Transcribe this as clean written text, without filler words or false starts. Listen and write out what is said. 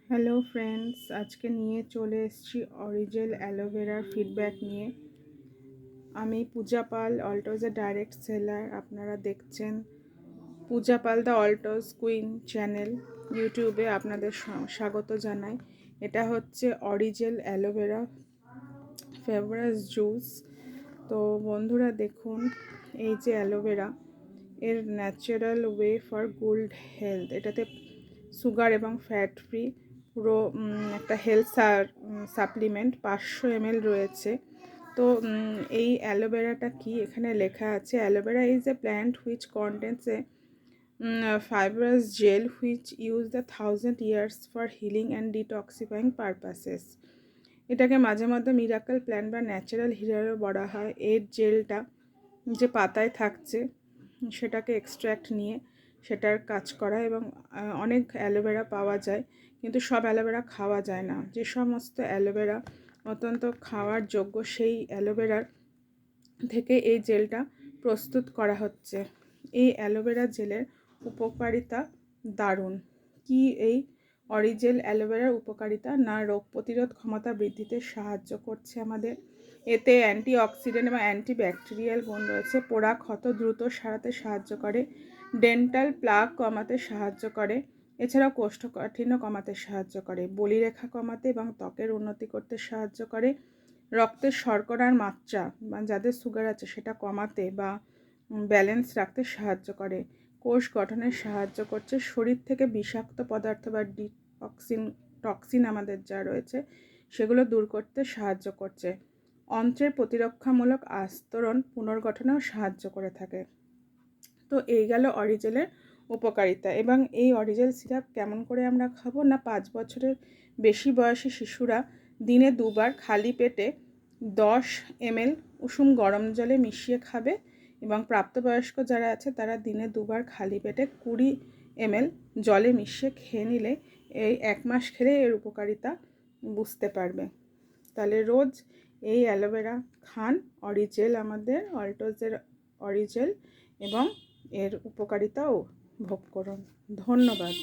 Hello friends, আজকে নিয়ে চলে এসেছি অরিজেল অ্যালোভেরার ফিডব্যাক নিয়ে। আমি পূজা পাল, অল্টোজের ডাইরেক্ট সেলার। আপনারা দেখছেন পূজা পাল দ্য অল্টোজ কুইন চ্যানেল ইউটিউবে। আপনাদের স্বাগত জানাই। এটা হচ্ছে অরিজেল অ্যালোভেরা ফেভারাস জুস। তো বন্ধুরা দেখুন, এই যে অ্যালোভেরা, এর natural way for good health. এটাতে সুগার এবং ফ্যাট ফ্রি পুরো একটা হেলথ সাপ্লিমেন্ট 500 ml রয়েছে। তো এই অ্যালোভেরাটা কি এখানে লেখা আছে, aloe vera is a plant which contents A fibrous gel which use the 1000 years for healing and detoxifying purposes. এটাকে মাঝে মধ্যে মিরাকল প্ল্যান্ট বা ন্যাচারাল হিরারও বলা হয়। এর জেলটা যে পাতায় থাকছে সেটাকে এক্সট্র্যাক্ট নিয়ে সেটার কাজ করা, এবং অনেক অ্যালোভেরা পাওয়া যায়, কিন্তু সব অ্যালোভেরা খাওয়া যায় না। যে সমস্ত অ্যালোভেরা অত্যন্ত খাওয়ার যোগ্য, সেই অ্যালোভেরার থেকে এই জেলটা প্রস্তুত করা হচ্ছে। এই অ্যালোভেরা জেলের উপকারিতা দারুণ। কি এই অরিজেল অ্যালোভেরার উপকারিতা? না, রোগ প্রতিরোধ ক্ষমতা বৃদ্ধিতে সাহায্য করছে আমাদের। এতে অ্যান্টিঅক্সিডেন্ট এবং অ্যান্টিব্যাকটেরিয়াল গুণ রয়েছে। পোড়া ক্ষত দ্রুত সারাতে সাহায্য করে, ডেন্টাল প্লাক কমাতে সাহায্য করে, এছাড়াও কোষ্ঠকাঠিন্য কমাতে সাহায্য করে, বলিরেখা কমাতে এবং ত্বকের উন্নতি করতে সাহায্য করে, রক্তের শর্করার মাত্রা বা যাদের সুগার আছে সেটা কমাতে বা ব্যালেন্স রাখতে সাহায্য করে, কোষ গঠনে সাহায্য করছে, শরীর থেকে বিষাক্ত পদার্থ বা টক্সিন আমাদের যা রয়েছে সেগুলো দূর করতে সাহায্য করছে, অন্ত্রের প্রতিরক্ষামূলক আস্তরণ পুনর্গঠনেও সাহায্য করে থাকে। তো এই গেল অরিজেলের উপকারিতা। এবং এই অরিজেল সিরাপ কেমন করে আমরা খাবো? না, 5 বছরের বেশি বয়সী শিশুরা দিনে 2 বার খালি পেটে 10 ml উষুম গরম জলে মিশিয়ে খাবে, এবং প্রাপ্তবয়স্ক যারা আছে তারা দিনে 2 বার খালি পেটে 20 ml জলে মিশিয়ে খেয়ে নিলে এই 1 মাস খেলে এর উপকারিতা বুঝতে পারবে। তাহলে রোজ এই অ্যালোভেরা খান, অরিজেল, আমাদের অল্টোজের অরিজেল, এবং এর উপকারিতাও ভোগ করুন। ধন্যবাদ।